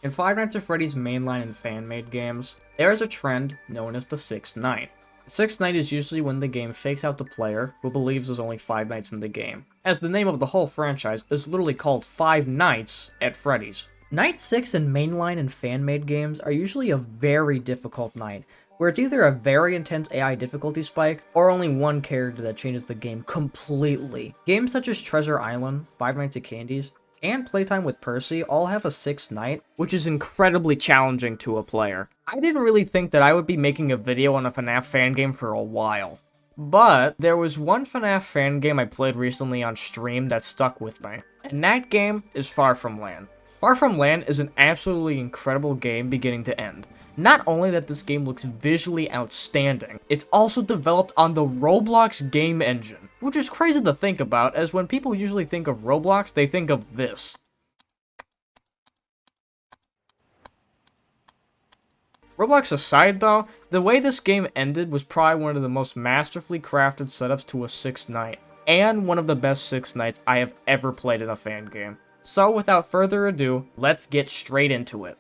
In Five Nights at Freddy's mainline and fan-made games, there is a trend known as the Sixth Night. The Sixth Night is usually when the game fakes out the player who believes there's only 5 nights in the game, as the name of the whole franchise is literally called Five Nights at Freddy's. Night 6 in mainline and fan-made games are usually a very difficult night, where it's either a very intense AI difficulty spike, or only one character that changes the game completely. Games such as Treasure Island, Five Nights at Candy's, and Playtime with Percy all have a sixth night, which is incredibly challenging to a player. I didn't really think that I would be making a video on a FNAF fan game for a while, but there was one FNAF fan game I played recently on stream that stuck with me, and that game is Far From Land. Far From Land is an absolutely incredible game beginning to end. Not only that this game looks visually outstanding, it's also developed on the ROBLOX Game Engine, which is crazy to think about, as when people usually think of Roblox, they think of this. Roblox aside though, the way this game ended was probably one of the most masterfully crafted setups to a sixth night, and one of the best sixth nights I have ever played in a fan game. So without further ado, let's get straight into it.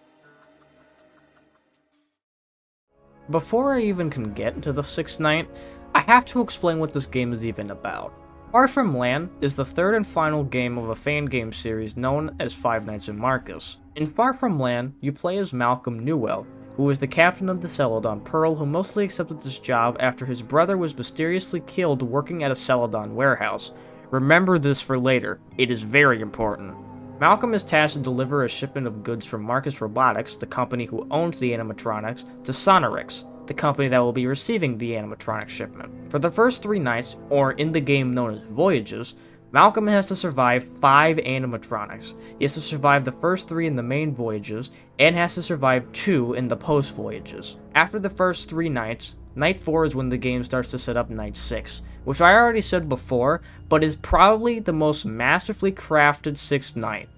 Before I even can get into the sixth night, I have to explain what this game is even about. Far From Land is the third and final game of a fan game series known as Five Nights at Marcus. In Far From Land, you play as Malcolm Newell, who is the captain of the Celadon Pearl who mostly accepted this job after his brother was mysteriously killed working at a Celadon warehouse. Remember this for later, it is very important. Malcolm is tasked to deliver a shipment of goods from Marcus Robotics, the company who owns the animatronics, to Sonorix, the company that will be receiving the animatronic shipment. For the first 3 nights, or in the game known as Voyages, Malcolm has to survive 5 animatronics. He has to survive the first 3 in the main Voyages, and has to survive 2 in the post-Voyages. After the first 3 nights, Night 4 is when the game starts to set up Night 6, which I already said before, but is probably the most masterfully crafted 6th night.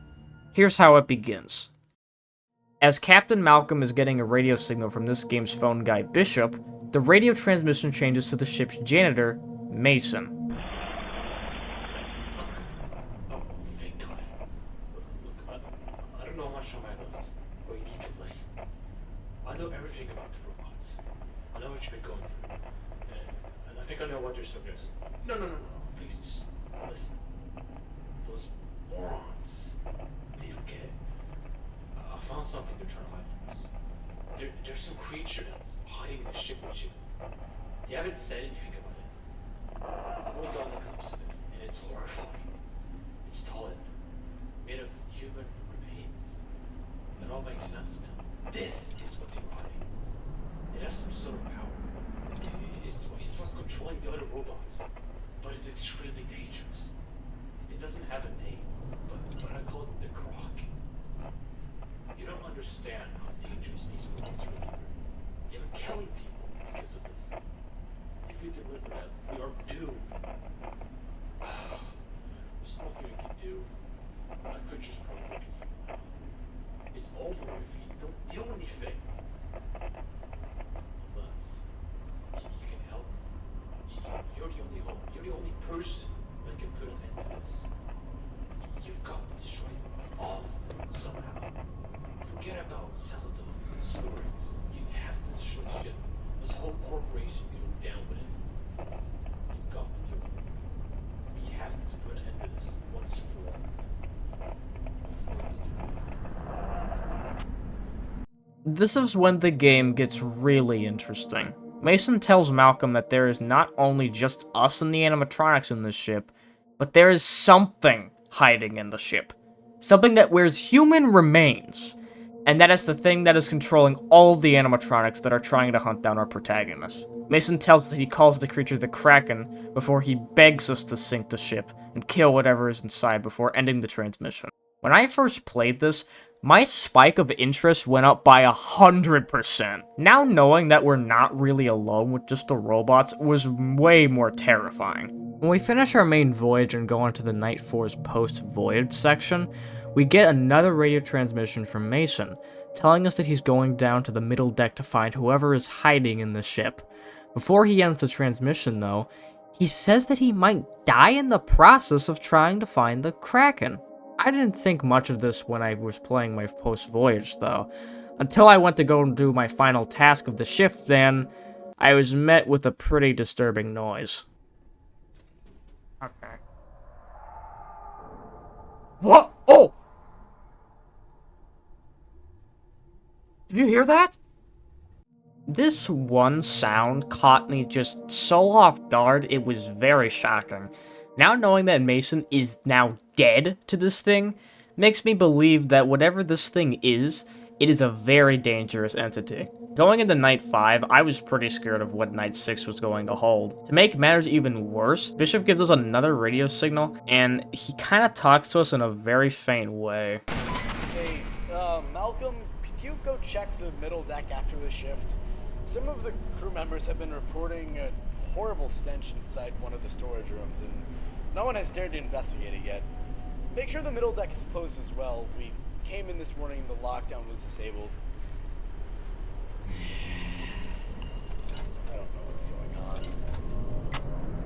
Here's how it begins. As Captain Malcolm is getting a radio signal from this game's phone guy, Bishop, the radio transmission changes to the ship's janitor, Mason. I don't know much on my list, but you need to listen. I know everything about the robots. I know what you've been going through. And I think I know what you're suggesting. No, please just listen. Those morons, they don't get it. I found something to try to hide from us. There's some creature that's hiding in the ship with you. You haven't said anything about it. I've only gotten a glimpse of it, and it's horrifying. It's tall and made of human remains. It all makes sense now. This is what they're hiding. It has some sort of power. It's what's controlling the other robots. But it's extremely dangerous. It doesn't have a name, but I call it the Kraken. You don't understand how dangerous these robots really are. They're killing people because of this. If we deliver them, we are doomed. There's nothing we can do. My picture's probably looking for you now. It's over if you don't do anything. Unless you can help. You're the only hope. You're the only person that can put an end to this. You've got to destroy them all somehow. Forget about Celadon stories. You have to destroy shit. This whole corporation, you go down with it. You've got to do it. We have to put an end to this once and for all. This is when the game gets really interesting. Mason tells Malcolm that there is not only just us and the animatronics in this ship, but there is something hiding in the ship. Something that wears human remains. And that is the thing that is controlling all of the animatronics that are trying to hunt down our protagonist. Mason tells us that he calls the creature the Kraken before he begs us to sink the ship and kill whatever is inside before ending the transmission. When I first played this, my spike of interest went up by 100%. Now knowing that we're not really alone with just the robots was way more terrifying. When we finish our main voyage and go on to the Night 4's post-voyage section, we get another radio transmission from Mason, telling us that he's going down to the middle deck to find whoever is hiding in the ship. Before he ends the transmission though, he says that he might die in the process of trying to find the Kraken. I didn't think much of this when I was playing my post-voyage, though. Until I went to go and do my final task of the shift, then I was met with a pretty disturbing noise. Okay. What? Oh! Did you hear that? This one sound caught me just so off guard, it was very shocking. Now knowing that Mason is now dead to this thing, makes me believe that whatever this thing is, it is a very dangerous entity. Going into Night 5, I was pretty scared of what Night 6 was going to hold. To make matters even worse, Bishop gives us another radio signal, and he kind of talks to us in a very faint way. Hey, Malcolm, could you go check the middle deck after the shift? Some of the crew members have been reporting a horrible stench inside one of the storage rooms, and no one has dared to investigate it yet. Make sure the middle deck is closed as well. We came in this morning and the lockdown was disabled. I don't know what's going on.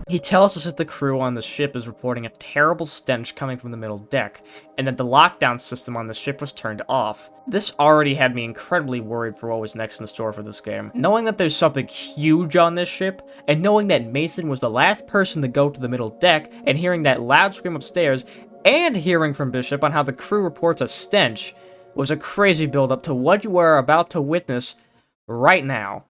He tells us that the crew on the ship is reporting a terrible stench coming from the middle deck, and that the lockdown system on the ship was turned off. This already had me incredibly worried for what was next in store for this game. Knowing that there's something huge on this ship, and knowing that Mason was the last person to go to the middle deck, and hearing that loud scream upstairs, and hearing from Bishop on how the crew reports a stench, was a crazy build-up to what you are about to witness right now.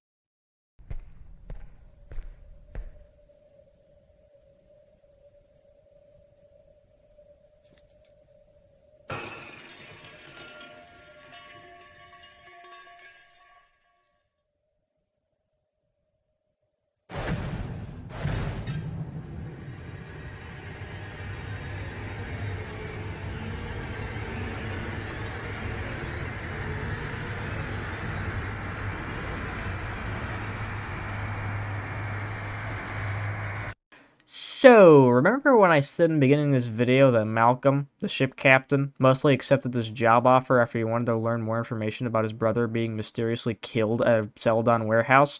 So, remember when I said in the beginning of this video that Malcolm, the ship captain, mostly accepted this job offer after he wanted to learn more information about his brother being mysteriously killed at a Celadon warehouse?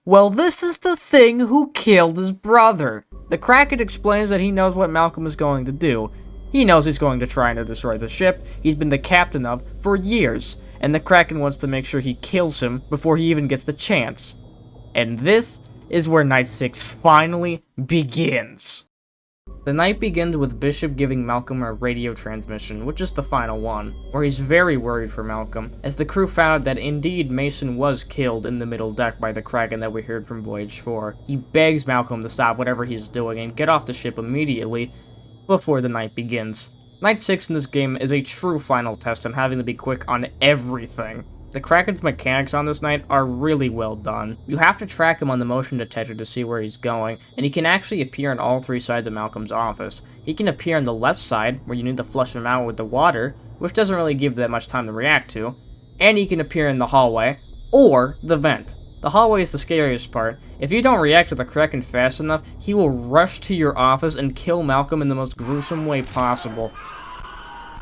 Well, this is the thing who killed his brother. The Kraken explains that he knows what Malcolm is going to do. He knows he's going to try and destroy the ship he's been the captain of for years, and the Kraken wants to make sure he kills him before he even gets the chance. And this is where Night 6 finally begins. The night begins with Bishop giving Malcolm a radio transmission, which is the final one, where he's very worried for Malcolm, as the crew found out that indeed Mason was killed in the middle deck by the Kraken that we heard from Voyage 4. He begs Malcolm to stop whatever he's doing and get off the ship immediately before the night begins. Night 6 in this game is a true final test on having to be quick on everything. The Kraken's mechanics on this night are really well done. You have to track him on the motion detector to see where he's going, and he can actually appear on all three sides of Malcolm's office. He can appear on the left side, where you need to flush him out with the water, which doesn't really give that much time to react to, and he can appear in the hallway, or the vent. The hallway is the scariest part. If you don't react to the Kraken fast enough, he will rush to your office and kill Malcolm in the most gruesome way possible.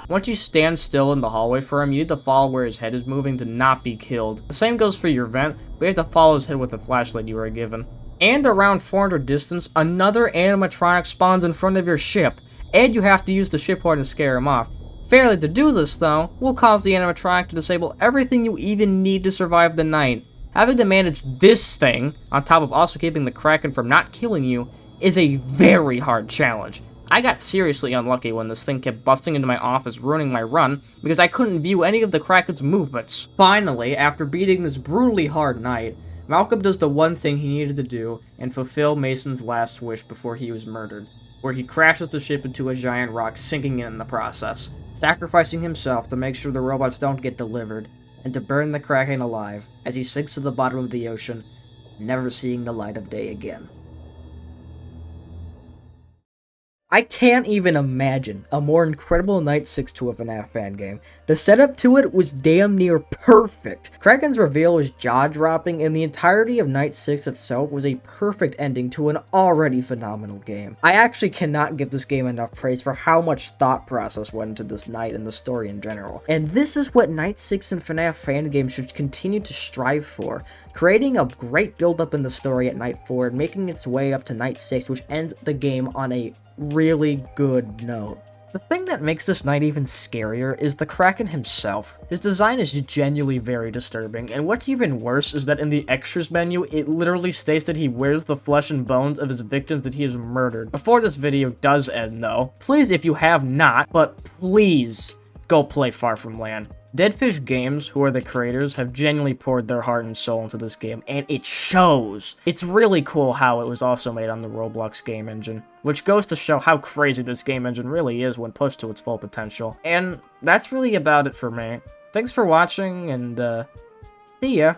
Once you stand still in the hallway for him, you need to follow where his head is moving to not be killed. The same goes for your vent, but you have to follow his head with the flashlight you were given. And around 400 distance, another animatronic spawns in front of your ship, and you have to use the ship horn to scare him off. Failure to do this, though, will cause the animatronic to disable everything you even need to survive the night. Having to manage this thing, on top of also keeping the Kraken from not killing you, is a very hard challenge. I got seriously unlucky when this thing kept busting into my office, ruining my run, because I couldn't view any of the Kraken's movements. Finally, after beating this brutally hard night, Malcolm does the one thing he needed to do and fulfill Mason's last wish before he was murdered, where he crashes the ship into a giant rock, sinking it in the process, sacrificing himself to make sure the robots don't get delivered, and to burn the Kraken alive as he sinks to the bottom of the ocean, never seeing the light of day again. I can't even imagine a more incredible Night 6 to a FNAF fan game. The setup to it was damn near perfect. Kraken's reveal was jaw-dropping, and the entirety of Night 6 itself was a perfect ending to an already phenomenal game. I actually cannot give this game enough praise for how much thought process went into this night and the story in general. And this is what Night 6 and FNAF fan games should continue to strive for, creating a great build-up in the story at Night 4 and making its way up to Night 6, which ends the game on a really good note. The thing that makes this night even scarier is the Kraken himself. His design is genuinely very disturbing, and what's even worse is that in the extras menu, it literally states that he wears the flesh and bones of his victims that he has murdered. Before this video does end though, please if you have not, but please go play Far From Land. Deadfish Games, who are the creators, have genuinely poured their heart and soul into this game, and it shows! It's really cool how it was also made on the Roblox game engine, which goes to show how crazy this game engine really is when pushed to its full potential. And that's really about it for me. Thanks for watching, and see ya!